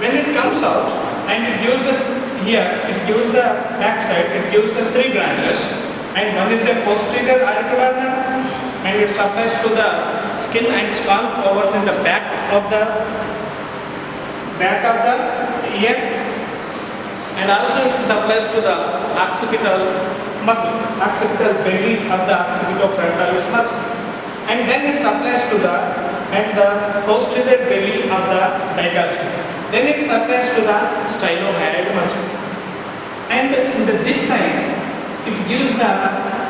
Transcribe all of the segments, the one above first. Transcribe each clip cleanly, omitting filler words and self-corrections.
When it comes out and it gives it here, it gives the back side, it gives the 3 branches, and one is a posterior auricular nerve, and it supplies to the skin and scalp over in the back of the ear, and also it supplies to the occipital muscle, occipital belly of the occipitofrontalis muscle, and then it supplies to the posterior belly of the digastric. Then it supplies to the stylohyoid muscle, and in this side it gives the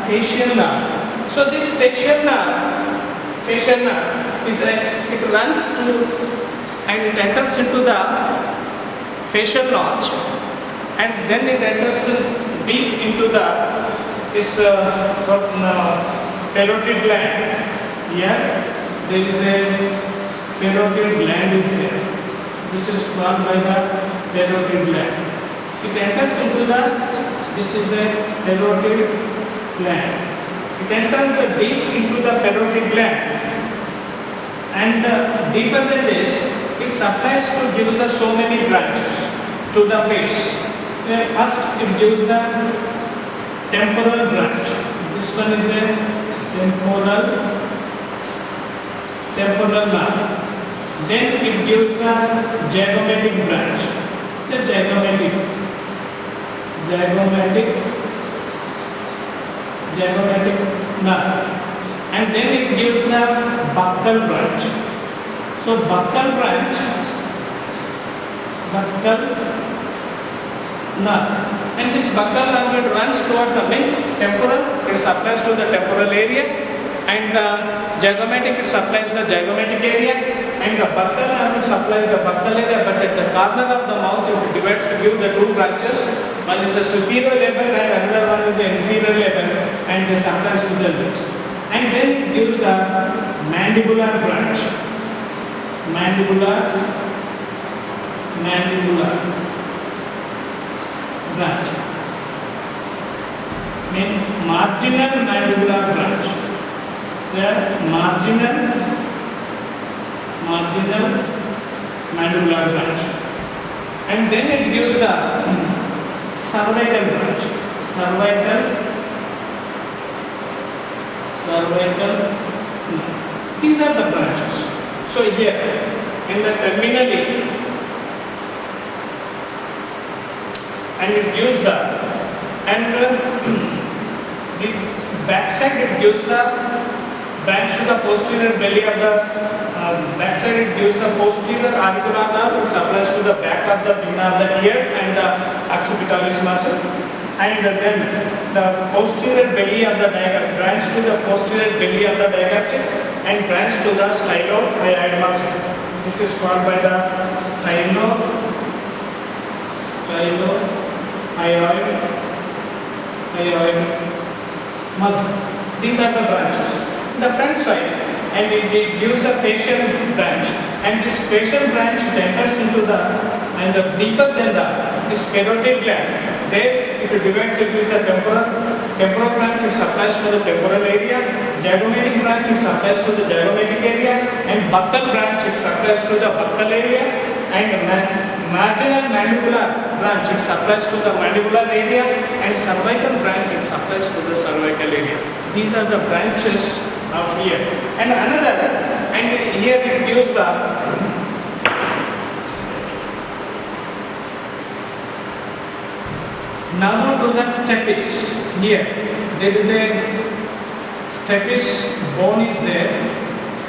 facial nerve. So this facial nerve, it runs to and it enters into the facial notch, and then it enters deep into this parotid gland. Here there is a parotid gland is there. This is called by the parotid gland. It enters into this is a parotid gland. It enters deep into the parotid gland, and deeper than this, it supplies to gives us so many branches to the face. First, it gives the temporal branch. This one is a temporal nerve. Then it gives the zygomatic branch. It's a zygomatic nerve. And then it gives the buccal branch. So buccal nerve. And this buccal nerve runs towards the temporal. It supplies to the temporal area, and zygomatic, it supplies the zygomatic area, and the buccal nerve supplies the buccal area, but at the corner of the mouth it divides to give the 2 branches. One is the superior label and another one is the inferior label, and they supplies to the lips. And then it gives the mandibular branch. Mandibular branch. Marginal mandibular branch. Marginal mandibular branch. And then it gives the cervical branch. These are the branches. So here in the terminally, and it gives the backside, it gives the branch to the posterior belly of the backside, it gives the posterior auricular nerve, it supplies to the back of the pinna of the ear and the occipitalis muscle, and then the posterior belly of the branch to the posterior belly of the digastric, and branch to the stylohyoid muscle. This is called by the stylohyoid muscle. These are the branches. The front side, and it gives a facial branch, and this facial branch enters into and deeper than this parotid gland. There it divides, it gives the temporal branch, it supplies to the temporal area, zygomatic branch, it supplies to the zygomatic area, and buccal branch, it supplies to the buccal area, and marginal mandibular branch, it supplies to the mandibular area, and cervical branch, it supplies to the cervical area. These are the branches of here. And another, and here it gives the nerve to the stapes. Here there is a stapes bone is there.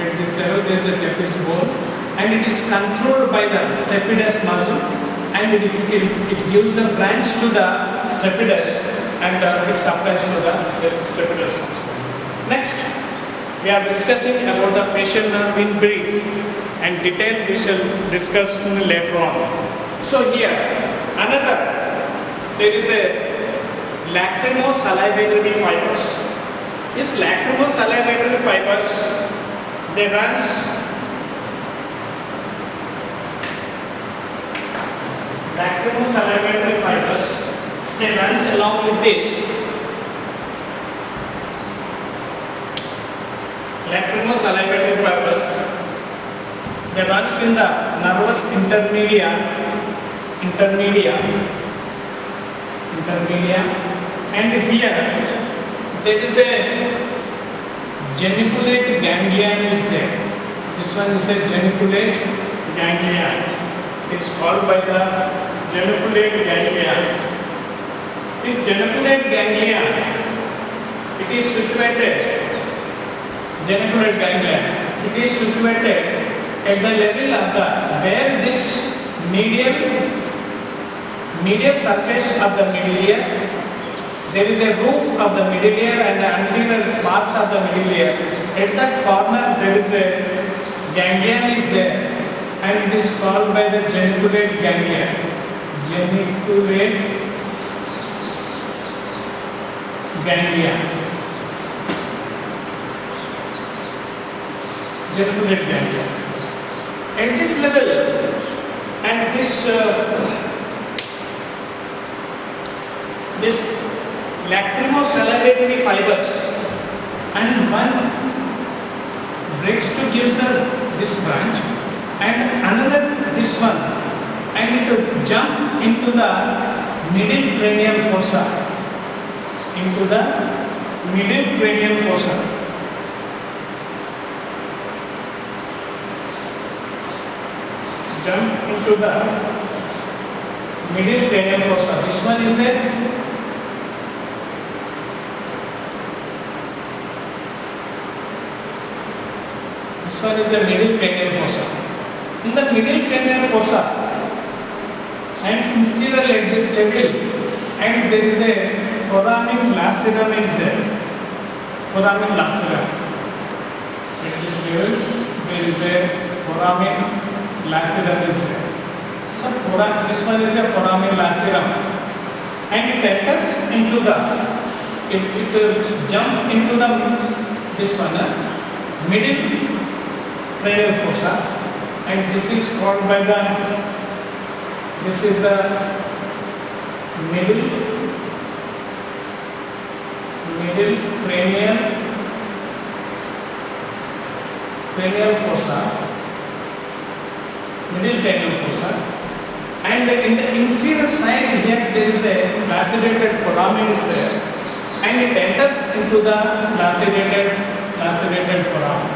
At this level there is a stapes bone, and it is controlled by the stapedius muscle, and it gives the branch to the stapedius, and it supplies to the stapedius muscle. Next, we are discussing about the facial nerve in brief, and detail we shall discuss later on. So here another, there is a lacrimosalivatory fibers. These lacrimosalivatory fibers, they runs along with this. Lacrimosalivatory fibers, They runs in the nervous intermedia, and here there is a geniculate ganglion is there. This one is a geniculate ganglion. It is called by the geniculate ganglion. The geniculate ganglion, it is situated, geniculate ganglion, it is situated at the level of the, where this medial surface of the middle ear, there is a roof of the middle ear and the anterior part of the middle ear. At that corner there is a ganglion is there, and it is called by the geniculate ganglion. Geniculate ganglion. Geniculate ganglion. At this level, and this lacrimosalivary fibers, and one breaks to give this branch, and another this one, and it jump into the middle cranial fossa, jump into the middle cranial fossa. This one is a middle cranial fossa. In the middle cranial fossa and inferior at this level, and there is a foramen lacerum is there. Foramen lacerum. At this level, there is a foramen lacerum is there. This one is a foramen lacerum, and it enters into the, it jump into the, this one, middle cranial fossa, and this is called by the, this is the middle cranial fossa, and in the inferior side here there is a lacerated foramen is there, and it enters into the lacerated foramen.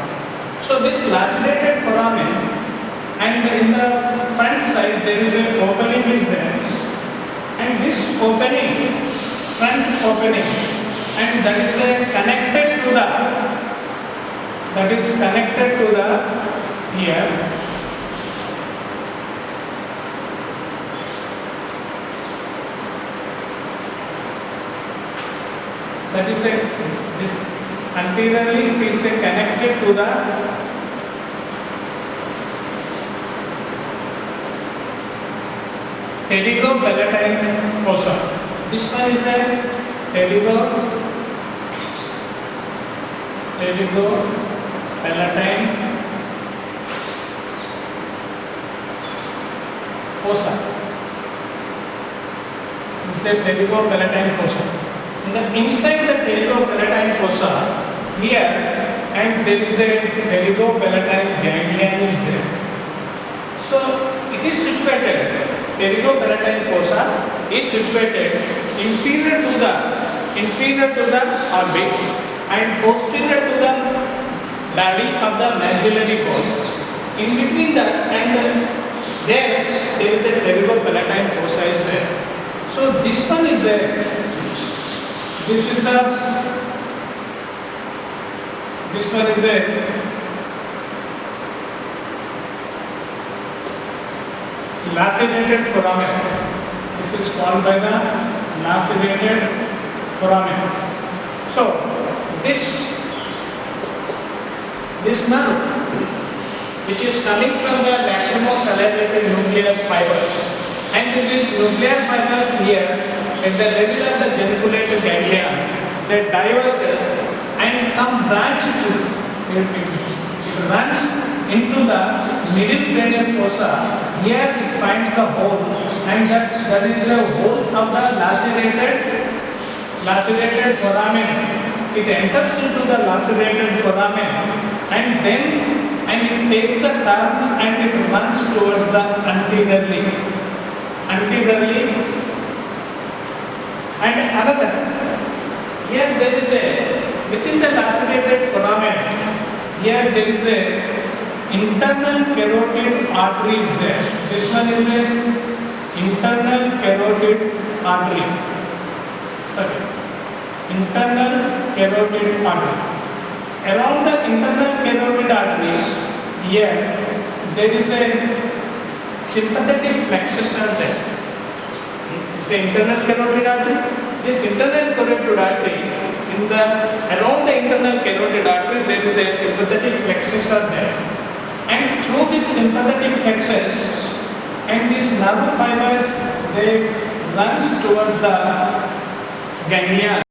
So this lacerated foramen, and in the front side there is an opening is there, and this opening, front opening, and that is connected to the, here, that is this anteriorly it is connected to the pterygopalatine fossa. This one is a pterygopalatine fossa. This is a pterygopalatine fossa. Inside the pterygopalatine fossa, here, and there is a pterygopalatine ganglion is there. So it is situated, pterygopalatine fossa is situated inferior to the orbit and posterior to the body of the maxillary bone. In between that and there is a pterygopalatine fossa is there. So this one is there. This one is a lacerated foramen. This is called by the lacerated foramen. So this nerve, which is coming from the lacrimosalivary nuclear fibers, and these nuclear fibers here at the level of the geniculate ganglion, that diverges, and some branch it runs into the middle cranial fossa. Here it finds the hole, and that is the hole of the lacerated foramen. It enters into the lacerated foramen, and and it takes a turn and it runs towards the anteriorly. And another, here there is a, within the lacerated foramen, here there is a internal carotid artery is there. This one is a internal carotid artery. Sorry, internal carotid artery. Around the internal carotid artery, here there is a sympathetic plexus are there. This is internal carotid artery. This internal carotid artery, around the internal carotid artery, there is a sympathetic plexus are there. And through this sympathetic plexus and these nerve fibers, they runs towards the ganglia.